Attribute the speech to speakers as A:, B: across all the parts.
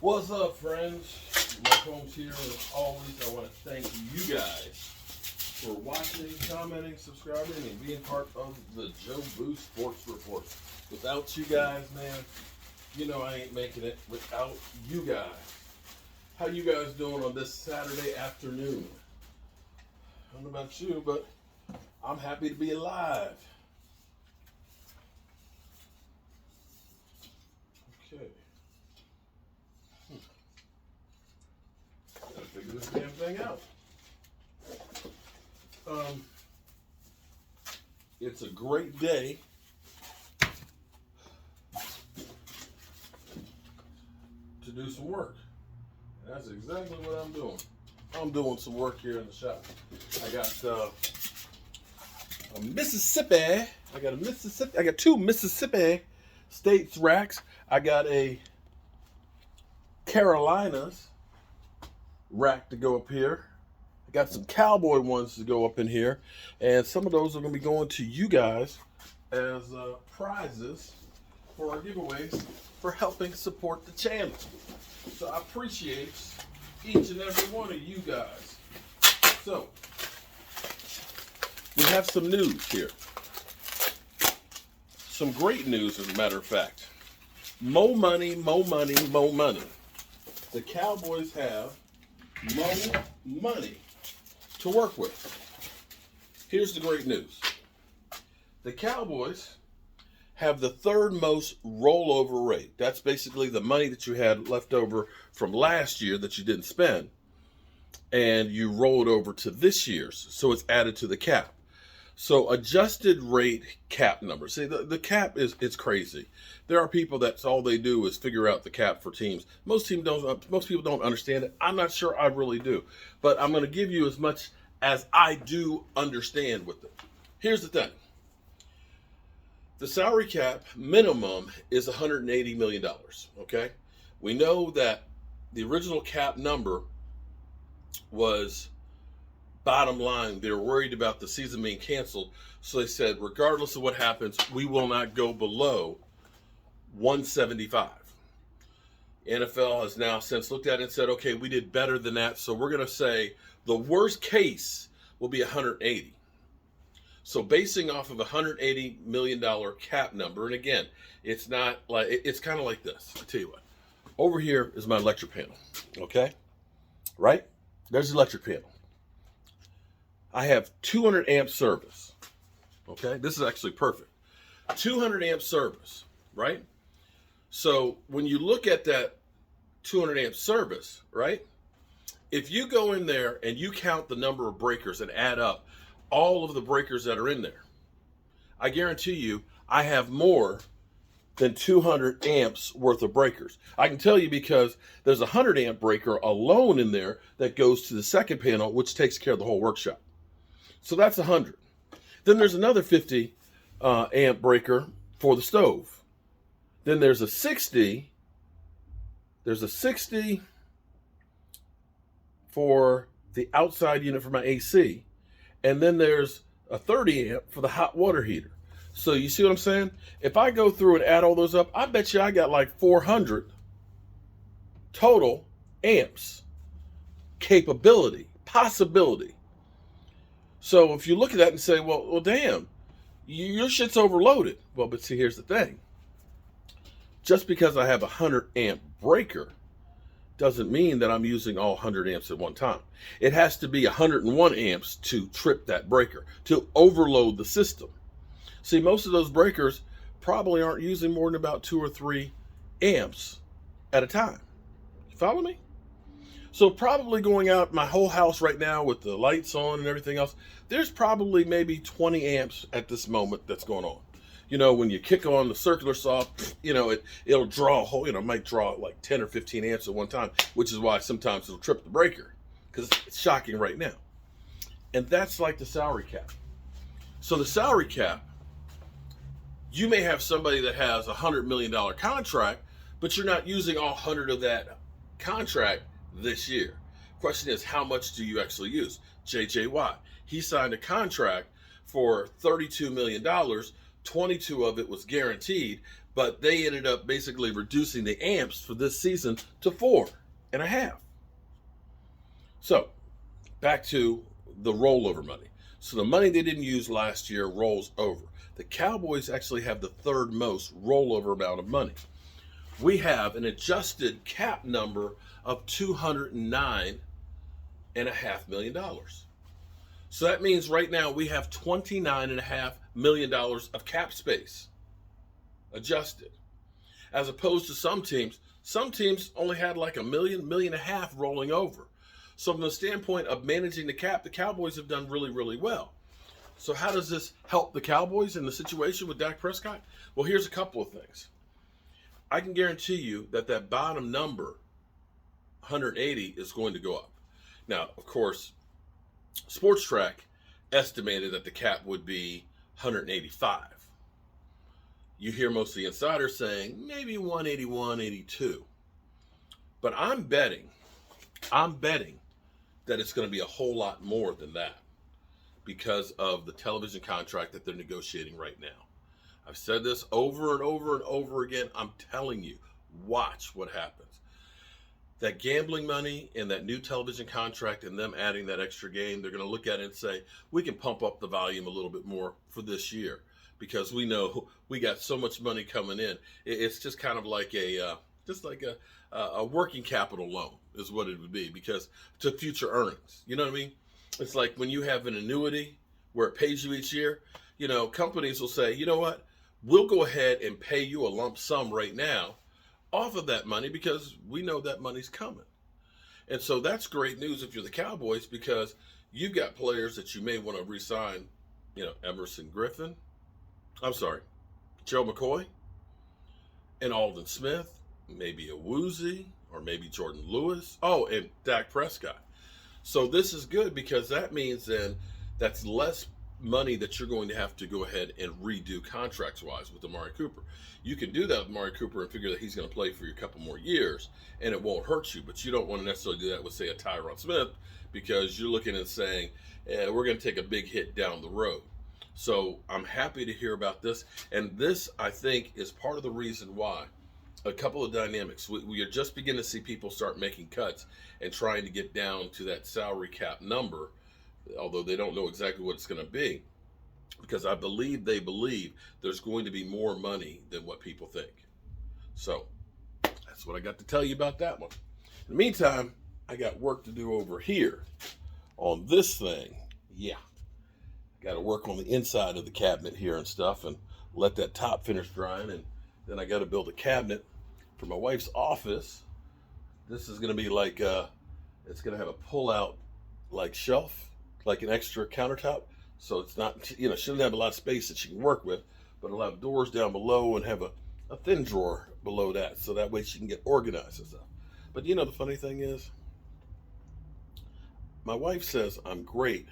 A: What's up, friends? Mike Holmes here. As always, I want to thank you guys for watching, commenting, subscribing, and being part of the Jobu Sports Report. Without you guys, man, you know I ain't making it without you guys. How you guys doing on this Saturday afternoon? I don't know about you, but I'm happy to be alive. Okay. Gotta figure this damn thing out. It's a great day to do some work. And that's exactly what I'm doing. I'm doing some work here in the shop. I got a Mississippi. I got two Mississippi States racks. I got a Carolinas rack to go up here. I got some Cowboy ones to go up in here, and some of those are going to be going to you guys as prizes for our giveaways for helping support the channel. So I appreciate each and every one of you guys. So we have some news here. Some great news, as a matter of fact. More money, more money, more money. The Cowboys have more money to work with. Here's the great news. The Cowboys have the third most rollover rate. That's basically the money that you had left over from last year that you didn't spend, and you roll it over to this year's, so it's added to the cap. So adjusted rate cap numbers. See, the cap it's crazy. There are people that's all they do is figure out the cap for teams. Most people don't understand it. I'm not sure I really do. But I'm going to give you as much as I do understand with it. Here's the thing. The salary cap minimum is $180 million, okay? We know that the original cap number was, bottom line, they're worried about the season being canceled, so they said, regardless of what happens, we will not go below 175. NFL has now since looked at it and said, okay, we did better than that, so we're going to say the worst case will be 180. So basing off of a $180 million cap number, and again, it's not like, it's kind of like this. I'll tell you what. Over here is my electric panel, okay? Right? There's the electric panel. I have 200 amp service, okay? This is actually perfect. 200 amp service, right? So when you look at that 200 amp service, right? If you go in there and you count the number of breakers and add up all of the breakers that are in there, I guarantee you I have more than 200 amps worth of breakers. I can tell you because there's a 100 amp breaker alone in there that goes to the second panel, which takes care of the whole workshop. So that's 100. Then there's another 50 amp breaker for the stove. Then there's a 60. There's a 60 for the outside unit for my AC. And then there's a 30 amp for the hot water heater. So you see what I'm saying? If I go through and add all those up, I bet you I got like 400 total amps capability, possibility. So if you look at that and say, well, damn, your shit's overloaded. Well, but see, here's the thing. Just because I have a 100 amp breaker doesn't mean that I'm using all 100 amps at one time. It has to be 101 amps to trip that breaker, to overload the system. See, most of those breakers probably aren't using more than about 2 or 3 amps at a time. You follow me? So probably going out my whole house right now with the lights on and everything else, there's probably maybe 20 amps at this moment that's going on. You know, when you kick on the circular saw, you know, it'll draw a whole, you know, it might draw like 10 or 15 amps at one time, which is why sometimes it'll trip the breaker, because it's shocking right now. And that's like the salary cap. So the salary cap, you may have somebody that has a $100 million contract, but you're not using all 100 of that contract this year. Question is, how much do you actually use? J.J. Watt, he signed a contract for $32 million. 22 of it was guaranteed, But they ended up basically reducing the amps for this season to 4.5. So back to the rollover money. So the money they didn't use last year rolls over. The Cowboys actually have the third most rollover amount of money. We have an adjusted cap number of $209.5 million. So that means right now we have $29.5 million of cap space adjusted. As opposed to some teams only had like $1 million, $1.5 million rolling over. So from the standpoint of managing the cap, the Cowboys have done really, really well. So how does this help the Cowboys in the situation with Dak Prescott? Well, here's a couple of things. I can guarantee you that bottom number, 180, is going to go up. Now, of course, Sports Track estimated that the cap would be 185. You hear most of the insiders saying maybe 181, 82. But I'm betting that it's going to be a whole lot more than that because of the television contract that they're negotiating right now. I've said this over and over and over again. I'm telling you, watch what happens. That gambling money and that new television contract and them adding that extra game, they're going to look at it and say, we can pump up the volume a little bit more for this year because we know we got so much money coming in. It's just kind of like a working capital loan is what it would be because to future earnings. You know what I mean? It's like when you have an annuity where it pays you each year, companies will say, you know what? We'll go ahead and pay you a lump sum right now off of that money because we know that money's coming. And so that's great news if you're the Cowboys because you've got players that you may want to re-sign, Emerson Griffin, Joe McCoy, and Alden Smith, maybe a Woozy, or maybe Jordan Lewis. Oh, and Dak Prescott. So this is good because that means then that's less money that you're going to have to go ahead and redo contracts-wise with Amari Cooper. You can do that with Amari Cooper and figure that he's going to play for you a couple more years, and it won't hurt you. But you don't want to necessarily do that with, say, a Tyron Smith because you're looking and saying, we're going to take a big hit down the road. So I'm happy to hear about this. And this, I think, is part of the reason why a couple of dynamics. We are just beginning to see people start making cuts and trying to get down to that salary cap number, although they don't know exactly what it's going to be, because I believe they believe there's going to be more money than what people think. So that's what I got to tell you about that one. In the meantime, I got work to do over here on this thing. Yeah, got to work on the inside of the cabinet here and stuff and let that top finish drying, and then I got to build a cabinet for my wife's office. This is going to be like it's going to have a pull-out like shelf, like an extra countertop. So it's not, she doesn't have a lot of space that she can work with, but it'll have doors down below and have a thin drawer below that. So that way she can get organized and stuff. But the funny thing is, my wife says I'm great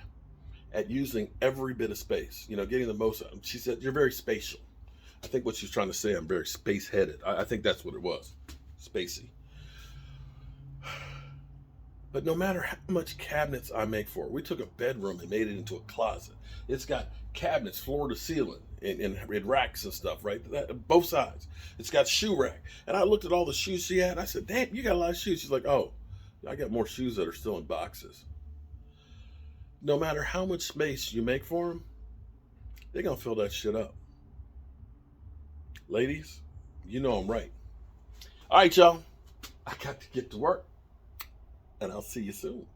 A: at using every bit of space, getting the most out of them. She said, you're very spatial. I think what she's trying to say, I'm very space-headed. I think that's what it was, spacey. But no matter how much cabinets I make for it, we took a bedroom and made it into a closet. It's got cabinets floor to ceiling and racks and stuff, right? Both sides. It's got shoe rack. And I looked at all the shoes she had. And I said, damn, you got a lot of shoes. She's like, oh, I got more shoes that are still in boxes. No matter how much space you make for them, they're going to fill that shit up. Ladies, you know I'm right. All right, y'all. I got to get to work, and I'll see you soon.